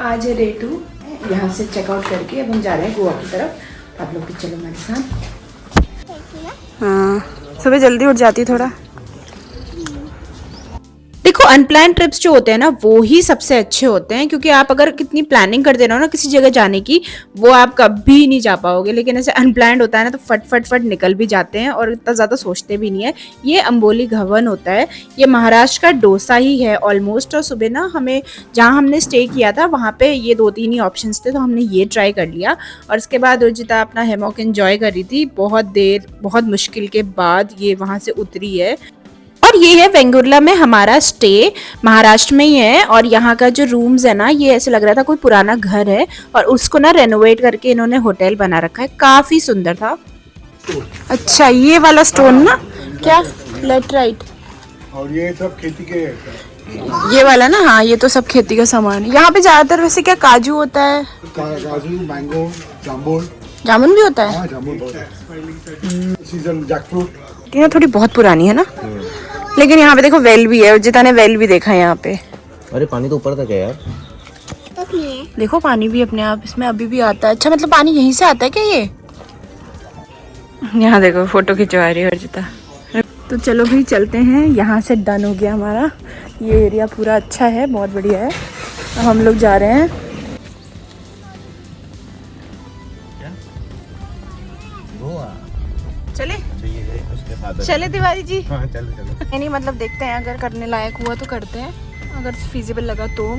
आज है डे 2। यहाँ से चेकआउट करके अब हम जा रहे हैं गोवा की तरफ। तो आप लोग भी चलो हमारे साथ। हाँ, सुबह जल्दी उठ जाती थोड़ा। देखो अनप्लान ट्रिप्स जो होते हैं ना वो ही सबसे अच्छे होते हैं, क्योंकि आप अगर कितनी प्लानिंग करते रहो ना किसी जगह जाने की, वो आप कभी नहीं जा पाओगे। लेकिन ऐसे अनप्लान्ड होता है ना तो फट फट फट निकल भी जाते हैं और इतना ज़्यादा सोचते भी नहीं है। ये अंबोली घवन होता है, ये महाराष्ट्र का डोसा ही है ऑलमोस्ट। और सुबह ना हमें जहाँ हमने स्टे किया था वहाँ पे ये 2-3 ही ऑप्शंस थे, तो हमने ये ट्राई कर लिया। और उसके बाद उर्जिता अपना हैमॉक एंजॉय कर रही थी बहुत देर, बहुत मुश्किल के बाद ये वहाँ से उतरी है। और ये है वेंगुर्ला में हमारा स्टे, महाराष्ट्र में ही है। और यहाँ का जो रूम्स है ना, ये ऐसे लग रहा था कोई पुराना घर है और उसको ना रेनोवेट करके इन्होंने होटल बना रखा है, काफी सुंदर था। अच्छा, ये वाला स्टोन ना, क्या लेटराइट, और ये सब खेती के ये वाला ना। हाँ, ये तो सब खेती का सामान है। यहाँ पे ज्यादातर वैसे क्या काजू होता है, काजू, मैंगो, जामुन। जामुन भी होता है। हाँ, जामुन बहुत है। Season jackfruit. ये थोड़ी बहुत पुरानी है ना, लेकिन यहाँ पे देखो वेल भी है। उर्जिता ने वेल भी देखा है यहाँ पे। अरे पानी तो ऊपर तक है यार। देखो पानी भी अपने आप इसमें अभी भी आता है। अच्छा, मतलब पानी यहीं से आता है क्या ये? यहाँ देखो फोटो खिंचवा रही है अर्जिता। तो चलो भाई चलते हैं, यहाँ से डन हो गया हमारा। ये एरिया पूरा अच्छा है, बहुत बढ़िया है। अब हम लोग जा रहे हैं। चले चले तिवारी जी। हाँ, चलो। नहीं मतलब देखते हैं, अगर करने लायक हुआ तो करते हैं, अगर फीजिबल लगा तो।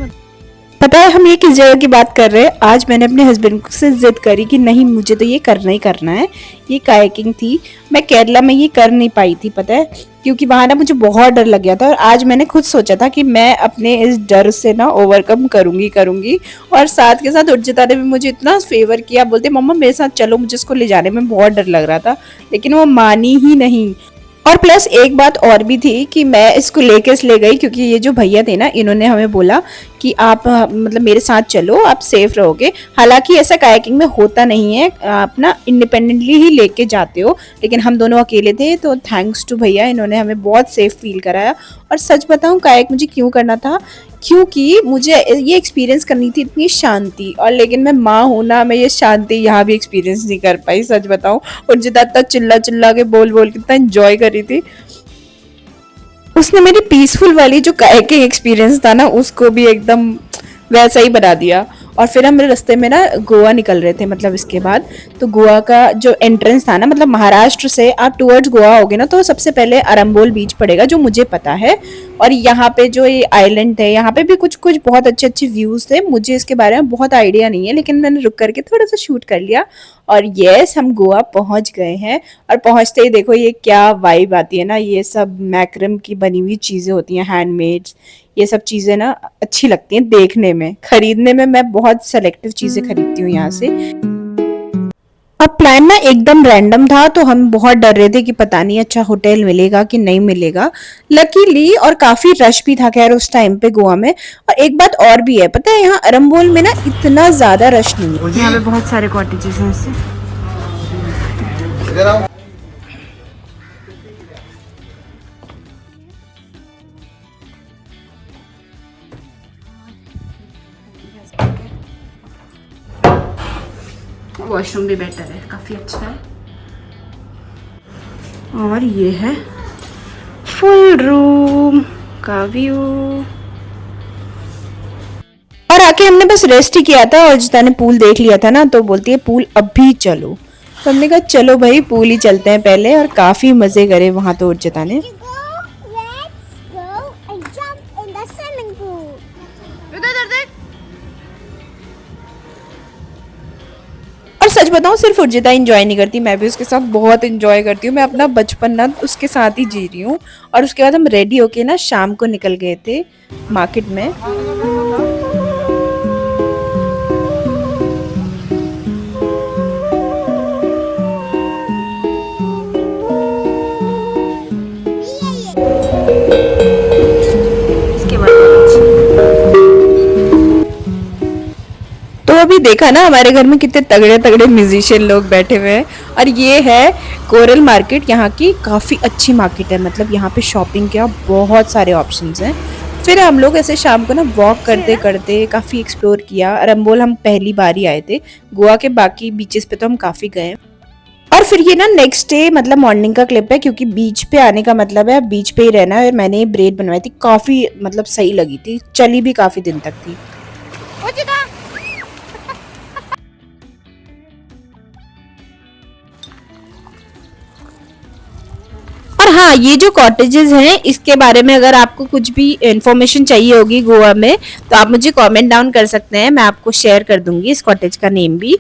पता है हम ये किस जगह की बात कर रहे हैं? आज मैंने अपने हस्बैंड से जिद करी कि नहीं मुझे तो ये करना ही करना है। ये कायाकिंग थी, मैं केरला में ये कर नहीं पाई थी, पता है, क्योंकि वहां ना मुझे बहुत डर लग गया था। और आज मैंने खुद सोचा था कि मैं अपने इस डर से ना ओवरकम करूंगी। और साथ के साथ उर्जिता ने भी मुझे इतना फेवर किया, बोलते मम्मा मेरे साथ चलो, मुझे इसको ले जाने में बहुत डर लग रहा था, लेकिन वो मानी ही नहीं। और प्लस एक बात और भी थी कि मैं इसको लेके इसलिए गई क्योंकि ये जो भैया थे ना, इन्होंने हमें बोला कि आप मतलब मेरे साथ चलो, आप सेफ रहोगे। हालांकि ऐसा कायाकिंग में होता नहीं है, आप ना इंडिपेंडेंटली ही लेके जाते हो, लेकिन हम दोनों अकेले थे तो थैंक्स टू भैया, इन्होंने हमें बहुत सेफ फील कराया। और सच बताऊं कायाक मुझे क्यों करना था, क्योंकि मुझे ये एक्सपीरियंस करनी थी इतनी शांति। और लेकिन मैं माँ हूं ना, मैं ये शांति यहाँ भी एक्सपीरियंस नहीं कर पाई, सच बताऊं। और जितना चिल्ला चिल्ला के बोल बोल के इतना एंजॉय कर रही थी, उसने मेरी पीसफुल वाली जो कायाकिंग एक्सपीरियंस था ना, उसको भी एकदम वैसा ही बना दिया। और फिर हम रास्ते में ना गोवा निकल रहे थे, मतलब इसके बाद तो गोवा का जो एंट्रेंस था ना, मतलब महाराष्ट्र से आप टुवर्ड्स गोवा होगे ना तो सबसे पहले अरंबोल बीच पड़ेगा, जो मुझे पता है। और यहाँ पे जो ये आइलैंड थे, यहाँ पे भी कुछ कुछ बहुत अच्छे अच्छे व्यूज थे। मुझे इसके बारे में बहुत आइडिया नहीं है, लेकिन मैंने रुक करके थोड़ा सा शूट कर लिया। और यस, हम गोवा पहुंच गए हैं। और पहुंचते ही देखो ये क्या वाइब आती है ना, ये सब मैक्रम की बनी हुई चीजें होती हैं, हैंडमेड्स, ये सब चीजें ना अच्छी लगती हैं देखने में। खरीदने में मैं बहुत सेलेक्टिव चीजें खरीदती हूँ यहाँ से। अब प्लान ना एकदम रैंडम था, तो हम बहुत डर रहे थे कि पता नहीं अच्छा होटल मिलेगा कि नहीं मिलेगा। लकीली और काफी रश भी था खैर उस टाइम पे गोवा में। और एक बात और भी है, पता है यहाँ अरंबोल में ना इतना ज्यादा रश नहीं है। यहाँ पे बहुत सारे कॉटेजेस हैं इससे। वॉशरूम भी बेटर है, काफी अच्छा है। और ये है फुल रूम का व्यू। और आके हमने बस रेस्ट ही किया था, और जिता ने पूल देख लिया था ना, तो बोलती है पूल अभी चलो। तो हमने कहा चलो भाई पूल ही चलते हैं पहले। और काफी मजे करे वहां तो उर्जिता ने। और सच बताऊं सिर्फ उर्जिता एंजॉय नहीं करती, मैं भी उसके साथ बहुत एंजॉय करती हूँ। मैं अपना बचपन ना उसके साथ ही जी रही हूँ। और उसके बाद हम रेडी होके ना शाम को निकल गए थे मार्केट में। तो अभी देखा ना हमारे घर में कितने तगड़े तगड़े म्यूजिशियन लोग बैठे हुए हैं। और ये है कोरल मार्केट, यहाँ की काफ़ी अच्छी मार्केट है। मतलब यहाँ पे शॉपिंग के बहुत सारे ऑप्शंस हैं। फिर हम लोग ऐसे शाम को ना वॉक करते करते काफ़ी एक्सप्लोर किया। रंबोल हम पहली बार ही आए थे, गोवा के बाकी बीचेस पे तो हम काफ़ी गए। और फिर ये ना नेक्स्ट डे मतलब मॉर्निंग का क्लिप है, क्योंकि बीच पे आने का मतलब है बीच पे ही रहना है। और मैंने ये ब्रेड बनवाई थी, काफ़ी मतलब सही लगी थी, चली भी काफ़ी दिन तक थी। और हाँ, ये जो कॉटेजेस हैं इसके बारे में अगर आपको कुछ भी इंफॉर्मेशन चाहिए होगी गोवा में तो आप मुझे कमेंट डाउन कर सकते हैं, मैं आपको शेयर कर दूंगी इस कॉटेज का नेम भी।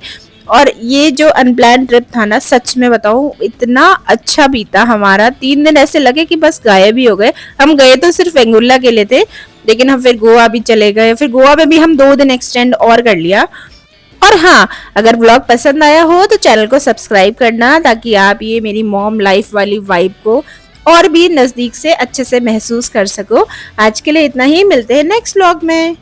और ये जो अनप्लान ट्रिप था ना, सच में बताऊं इतना अच्छा बीता हमारा। 3 दिन ऐसे लगे कि बस गायब ही हो गए। हम गए तो सिर्फ वेंगुर्ला के लिए थे, लेकिन हम फिर गोवा भी चले गए। फिर गोवा में भी हम 2 दिन एक्सटेंड और कर लिया। और हाँ, अगर व्लॉग पसंद आया हो तो चैनल को सब्सक्राइब करना, ताकि आप ये मेरी मॉम लाइफ वाली वाइब को और भी नज़दीक से अच्छे से महसूस कर सको। आज के लिए इतना ही, मिलते हैं नेक्स्ट व्लॉग में।